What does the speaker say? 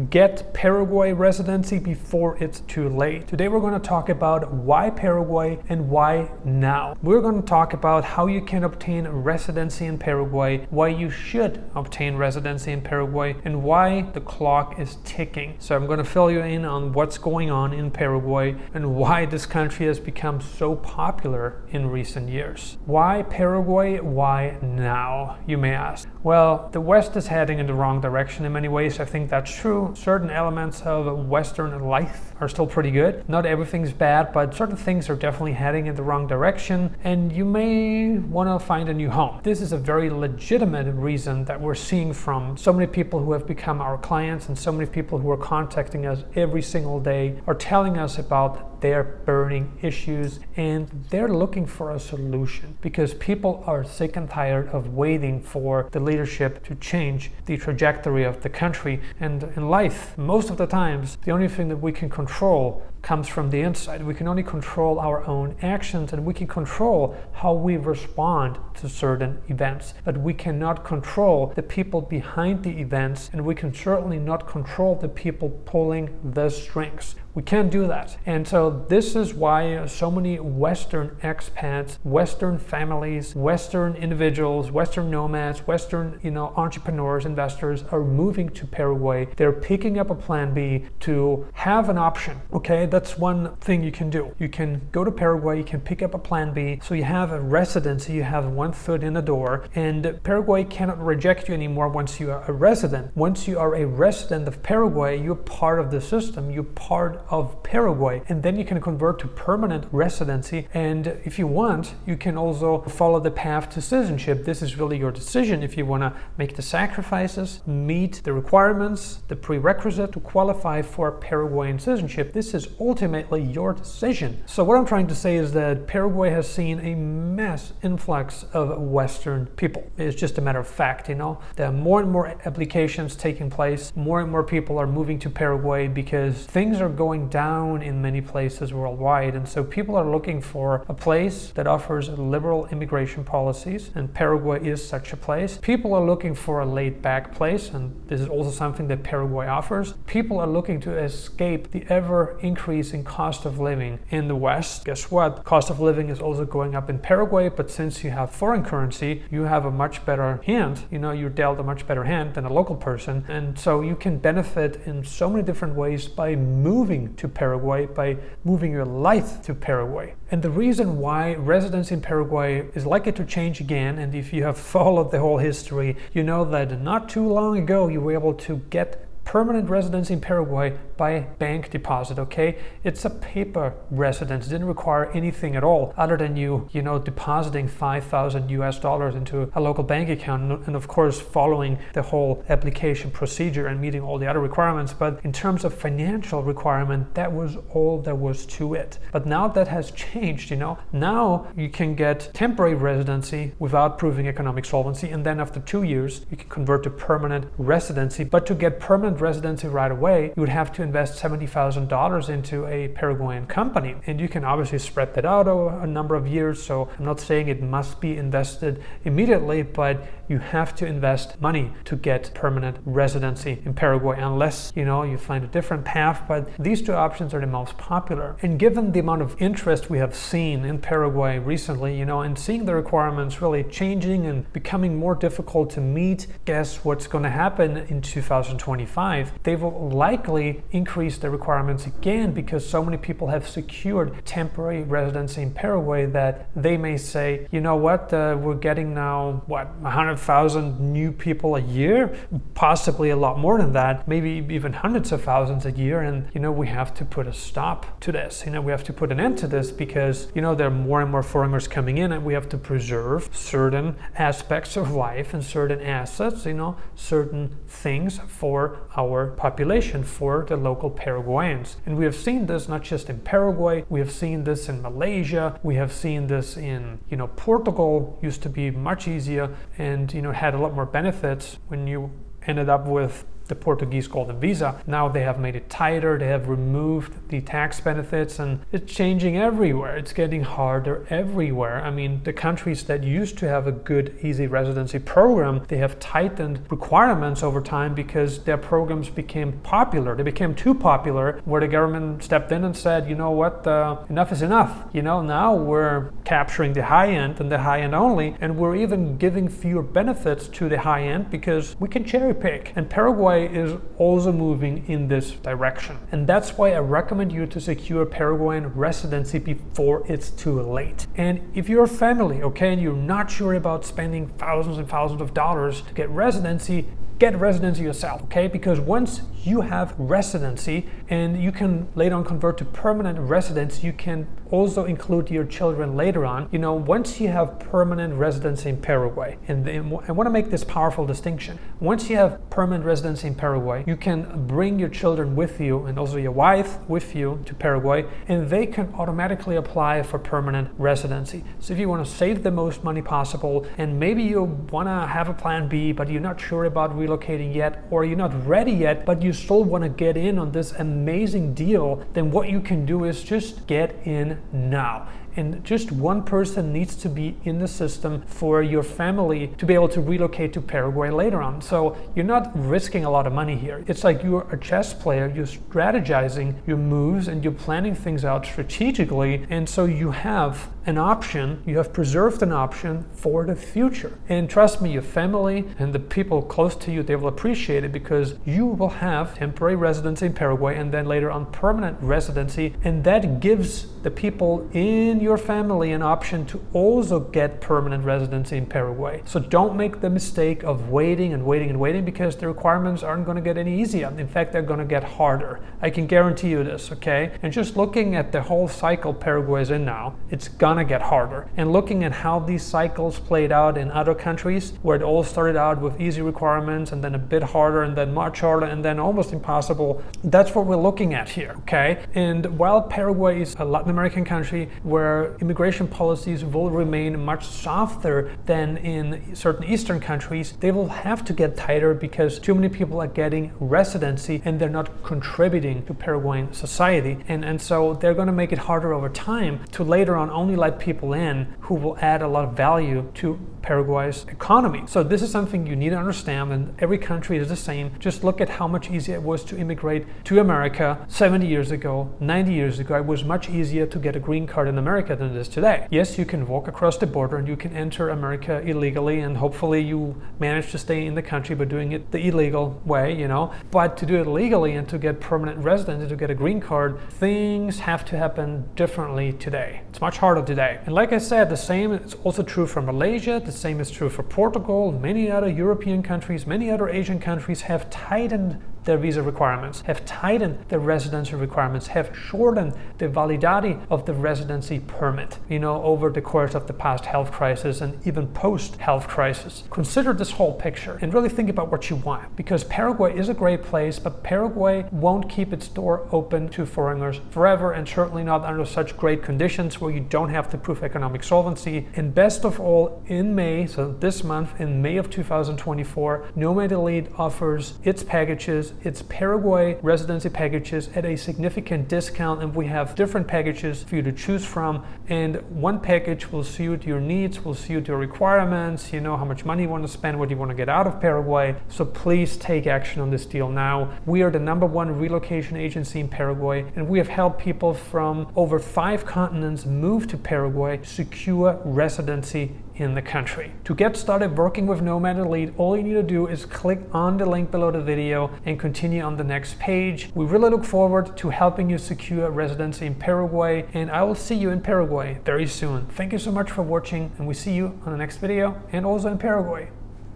Get Paraguay residency before it's too late. Today we're going to talk about why Paraguay and why now. We're going to talk about how you can obtain residency in Paraguay, why you should obtain residency in Paraguay, and why the clock is ticking. So I'm going to fill you in on what's going on in Paraguay and why this country has become so popular in recent years. Why Paraguay? Why now, you may ask? Well, the West is heading in the wrong direction in many ways. I think that's true. Certain elements of Western life are still pretty good. Not everything's bad, but certain things are definitely heading in the wrong direction, and you may want to find a new home. This is a very legitimate reason that we're seeing from so many people who have become our clients, and so many people who are contacting us every single day are telling us about their burning issues, and they're looking for a solution because people are sick and tired of waiting for the leadership to change the trajectory of the country. And in life, most of the times, the only thing that we can control comes from the inside. We can only control our own actions, and we can control how we respond to certain events, but we cannot control the people behind the events, and we can certainly not control the people pulling the strings. We can't do that. And so this is why so many Western expats, Western families, Western individuals, Western nomads, Western, entrepreneurs, investors are moving to Paraguay. They're picking up a plan B to have an option. Okay, that's one thing you can do. You can go to Paraguay, you can pick up a plan B. So you have a residency, you have one foot in the door, and Paraguay cannot reject you anymore once you are a resident. Once you are a resident of Paraguay, you're part of the system, you're part of Paraguay, and then you can convert to permanent residency. And if you want, you can also follow the path to citizenship. This is really your decision if you want to make the sacrifices, meet the requirements, the prerequisite to qualify for Paraguayan citizenship. This is ultimately your decision. So what I'm trying to say is that Paraguay has seen a mass influx of Western people. It's just a matter of fact, there are more and more applications taking place. More and more people are moving to Paraguay because things are going down in many places worldwide, and so people are looking for a place that offers liberal immigration policies, and Paraguay is such a place. People are looking for a laid-back place, and this is also something that Paraguay offers. People are looking to escape the ever-increasing cost of living in the West. Guess what? Cost of living is also going up in Paraguay, but since you have foreign currency, you have a much better hand. You're dealt a much better hand than a local person, and so you can benefit in so many different ways by moving to Paraguay, by moving your life to Paraguay. And the reason why residency in Paraguay is likely to change again, and if you have followed the whole history, you know that not too long ago you were able to get permanent residency in Paraguay by bank deposit, okay? It's a paper residence. It didn't require anything at all other than you depositing $5,000 into a local bank account, and of course following the whole application procedure and meeting all the other requirements. But in terms of financial requirement, that was all there was to it. But now that has changed, Now you can get temporary residency without proving economic solvency, and then after 2 years you can convert to permanent residency. But to get permanent residency right away, you would have to invest $70,000 into a Paraguayan company, and you can obviously spread that out over a number of years. So I'm not saying it must be invested immediately, but you have to invest money to get permanent residency in Paraguay, unless you find a different path. But these two options are the most popular, and given the amount of interest we have seen in Paraguay recently, and seeing the requirements really changing and becoming more difficult to meet, guess what's going to happen in 2025? They will likely increase the requirements again because so many people have secured temporary residency in Paraguay that they may say, we're getting now 100,000 new people a year, possibly a lot more than that, maybe even hundreds of thousands a year, and we have to put a stop to this. We have to put an end to this because there are more and more foreigners coming in, and we have to preserve certain aspects of life and certain assets, certain things for our population, for the local Paraguayans. And we have seen this not just in Paraguay, we have seen this in Malaysia, we have seen this in Portugal. Used to be much easier and had a lot more benefits when you ended up with the Portuguese golden visa. Now they have made it tighter, they have removed the tax benefits, and it's changing everywhere. It's getting harder everywhere. I mean, the countries that used to have a good, easy residency program, they have tightened requirements over time because their programs became popular. They became too popular, where the government stepped in and said, you know what, enough is enough. You know, now we're capturing the high end and the high end only, and we're even giving fewer benefits to the high end because we can cherry pick. And Paraguay is also moving in this direction. And that's why I recommend you to secure Paraguayan residency before it's too late. And if you're a family, okay, and you're not sure about spending thousands and thousands of dollars to get residency yourself, okay? Because once you have residency and you can later on convert to permanent residence, you can also include your children later on. You know, once you have permanent residency in Paraguay, and I want to make this powerful distinction. Once you have permanent residency in Paraguay, you can bring your children with you and also your wife with you to Paraguay, and they can automatically apply for permanent residency. So if you want to save the most money possible, and maybe you want to have a plan B, but you're not sure about relocating yet, or you're not ready yet, but you still want to get in on this amazing deal, then what you can do is just get in now. And just one person needs to be in the system for your family to be able to relocate to Paraguay later on. So you're not risking a lot of money here. It's like you're a chess player, you're strategizing your moves and you're planning things out strategically. And so you have an option, you have preserved an option for the future. And trust me, your family and the people close to you, they will appreciate it, because you will have temporary residency in Paraguay and then later on permanent residency. And that gives the people in your family an option to also get permanent residency in Paraguay. So don't make the mistake of waiting and waiting and waiting, because the requirements aren't going to get any easier. In fact, they're going to get harder. I can guarantee you this, okay? And just looking at the whole cycle Paraguay is in now, it's gonna get harder. And looking at how these cycles played out in other countries, where it all started out with easy requirements and then a bit harder and then much harder and then almost impossible, that's what we're looking at here, okay? And while Paraguay is a Latin American country where immigration policies will remain much softer than in certain Eastern countries, they will have to get tighter because too many people are getting residency and they're not contributing to Paraguayan society. And so they're going to make it harder over time to later on only let people in who will add a lot of value to Paraguay's economy. So this is something you need to understand, and every country is the same. Just look at how much easier it was to immigrate to America 70 years ago, 90 years ago. It was much easier to get a green card in America than it is today. Yes, you can walk across the border and you can enter America illegally, and hopefully you manage to stay in the country by doing it the illegal way, you know. But to do it legally and to get permanent residency, to get a green card, things have to happen differently today. It's much harder today. And like I said, the same is also true for Malaysia, the same is true for Portugal. Many other European countries, many other Asian countries have tightened their visa requirements, have tightened their residency requirements, have shortened the validity of the residency permit, you know, over the course of the past health crisis and even post-health crisis. Consider this whole picture and really think about what you want, because Paraguay is a great place, but Paraguay won't keep its door open to foreigners forever, and certainly not under such great conditions where you don't have to prove economic solvency. And best of all, in May, so this month, in May of 2024, Nomad Elite offers its packages, its Paraguay residency packages, at a significant discount, and we have different packages for you to choose from, and one package will suit your needs, will suit your requirements, you know, how much money you want to spend, what you want to get out of Paraguay. So please take action on this deal now. We are the #1 relocation agency in Paraguay, and we have helped people from over 5 continents move to Paraguay, secure residency in the country. To get started working with Nomad Elite, all you need to do is click on the link below the video and continue on the next page. We really look forward to helping you secure residency in Paraguay, and I will see you in Paraguay very soon. Thank you so much for watching, and we see you on the next video and also in Paraguay.